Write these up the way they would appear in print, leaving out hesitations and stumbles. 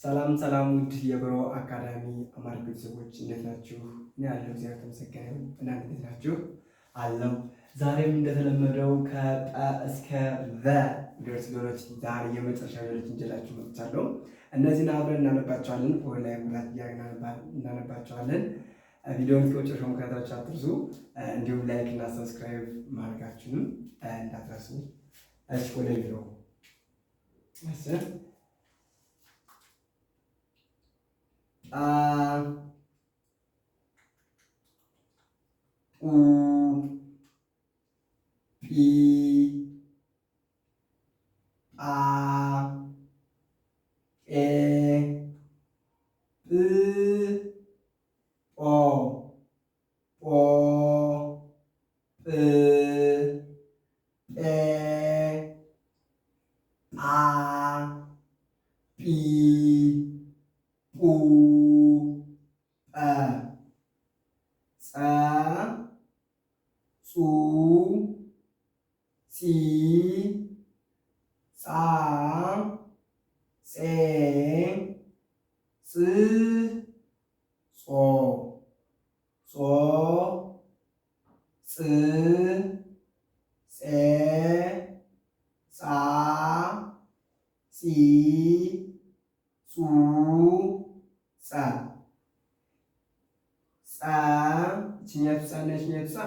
ሰላም ሰላም ውድ የብሮ አካዳሚ አማርኛ ቤተሰቦች እንዴት ናችሁ? እኔ ያለው እግዚአብሔር ተመሰገነ ይሁን። እናንተ እንዴት ናችሁ? አለው። ዛሬም እንደተለመደው ከጠ እስከ ዘ ድረስ ፊደሎች ዛሬ የመጨረሻ ፊደሎች እንጀላችሁ መጥቻለሁ። እነዚህን አብረን እናነባቸዋለን። ኦንላይን ሙላት እያደረግን እናነባቸዋለን። ቪዲዮውን እስከ መጨረሻው መከታተላችሁ አትርሱ። እንዲሁም ላይክ እና ሰብስክራይብ ማድረጋችሁንም እንዳትረሱ። እሺ ወደ ቪዲዮ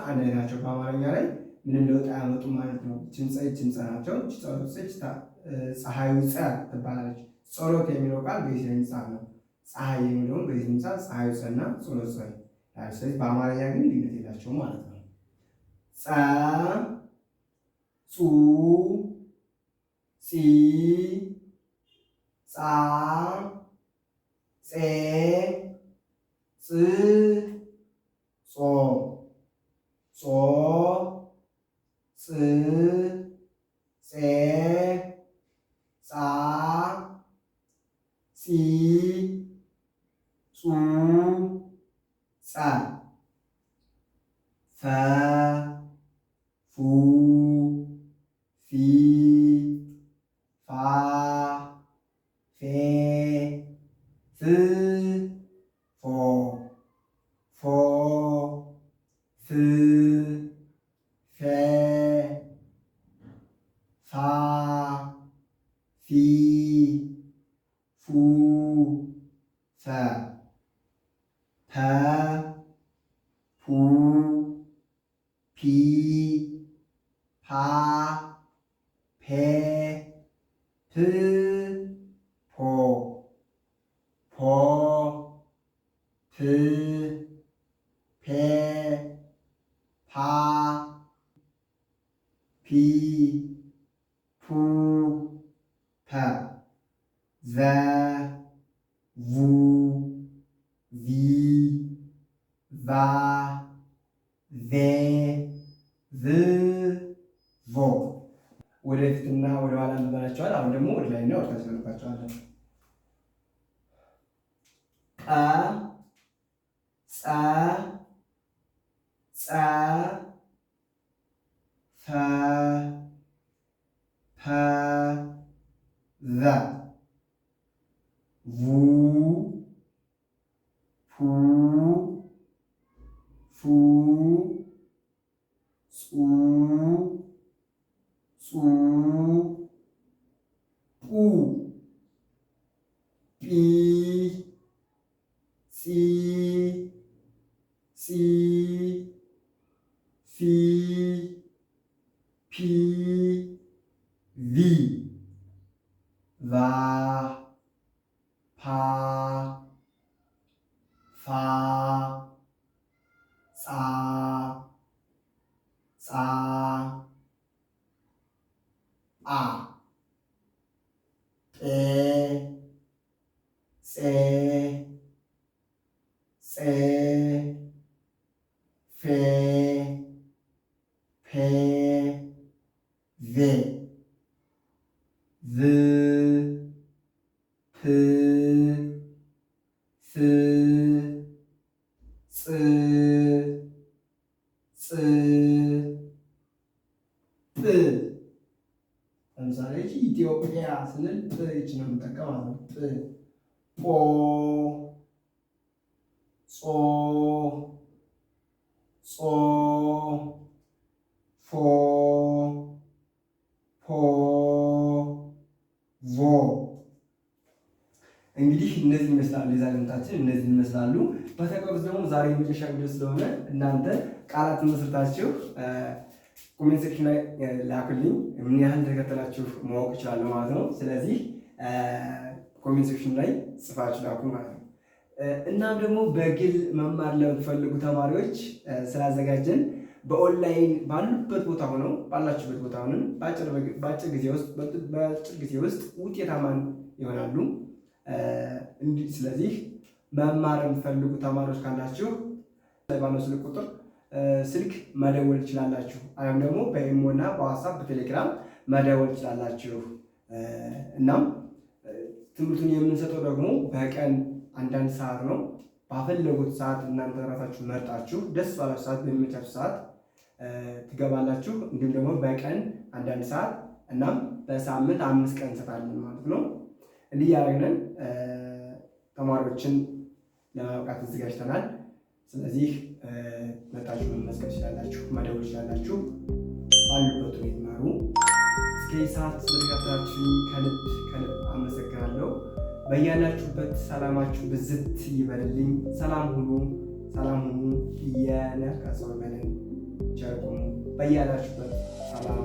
አንድ ላይ ናቸው። በአማርኛ ላይ ምንም ለውጥ አያመጡም ማለት ነው። ይችን ፀ ናቸው። ፀሐዩ ፀ ትባላለች። ጸሎት የሚለው ቃል በእንግሊዝኛ ጻ ነው። ፀሐይ የሚለውን በእንግሊዝኛ ፀሐዩ ፀ እና ጸሎት ፀ። ስለዚህ በአማርኛ ግን ልዩነት የላቸውም ማለት ነው። ፀ ጹ ጺ ጻ ጼ ጽ ጾ ጾ ጽ ጼ ጻ ጺ ጹ ጸ ፈ ፉ ፊ ፋ ፌ ፍ ፎ ፎ ፍ ፌ ፋ ፊ ፉ ፈ ፐ ፑ ፒ ፓ ፔ ፕ ፖ ፖ ፕ ፔ ፓ ፒ ፑ ፐ ዘ ቡ ቪ ቫ ቬ ቭ ቮ። ወደፊትና ወደ ኋላ እንበላቸዋል። አሁን ደግሞ ወደ ላይና ወደ ታች እንበላቸዋለን። ቀ ጸ ጸ ፈ ፐ ዘ ቡ ፑ ፉ ጹ ጹ ጡ ጲ ጺ ጺ ፊ ፒ ቪ ቫ ፓ ፋ ጻ ጻ አ ጤ ጼ ጼ ፌ ፔ ቬ ቭ ፕ ፍ ጽ ጽ ጥ ለምሳሌ ኢትዮጵያ ስንል ጥ ይች ነው የምንጠቀማት ነው። ጥ ጶ ጾ ጾ ፎ ፖ ቮ። እንግዲህ እነዚህ ይመስላሉ የዛሬ ትምህርታችን እነዚህ ይመስላሉ። በተቀሩት ደግሞ ዛሬ የመጨረሻ ቪዲዮ ስለሆነ እናንተ ቃላትን መስርታችሁ ኮሜንት ሴክሽን ላይ ላኩልኝ። ምን ያህል እንደተከተላችሁ ማወቅ እችላለሁ ማለት ነው። ስለዚህ ኮሜንት ሴክሽን ላይ ጽፋችሁ ላኩ ማለት ነው። እናም ደግሞ በግል መማር ለምትፈልጉ ተማሪዎች ስላዘጋጀን በኦንላይን ባሉበት ቦታ ሆነው ባላችሁበት ቦታ ሆነን በአጭር ጊዜ ውስጥ ውጤታማ ይሆናሉ። ስለዚህ መማር የምትፈልጉ ተማሪዎች ካላችሁ ባለው ስልክ ቁጥር ስልክ መደወል ትችላላችሁ። አሁን ደግሞ በኢሞ እና በዋትስአፕ በቴሌግራም መደወል ትችላላችሁ። እናም ትምህርቱን የምንሰጠው ደግሞ በቀን አንዳንድ ሰዓት ነው። ባፈለጉት ሰዓት እናንተ ራሳችሁ መርጣችሁ ደስ ባላችሁ ሰዓት በሚመቻችሁ ሰዓት ትገባላችሁ። እንዲሁም ደግሞ በቀን አንዳንድ ሰዓት እናም በሳምንት 5 ቀን እንሰጣለን ማለት ነው። እንዲህ ያደረግን ተማሪዎችን ለማብቃት ተዘጋጅተናል። ስለዚህ መጣችሁ መመዝገብ ትችላላችሁ፣ መደወል ትችላላችሁ። ባሉበት ይማሩ። እስከ ሰዓት ስለተከታተላችሁ ከልብ አመሰግናለሁ። በያላችሁበት ሰላማችሁ ብዝት ይበልልኝ። ሰላም ሁኑ። የነቀሰው በለን ቸር ሁኑ። በያላችሁበት ሰላም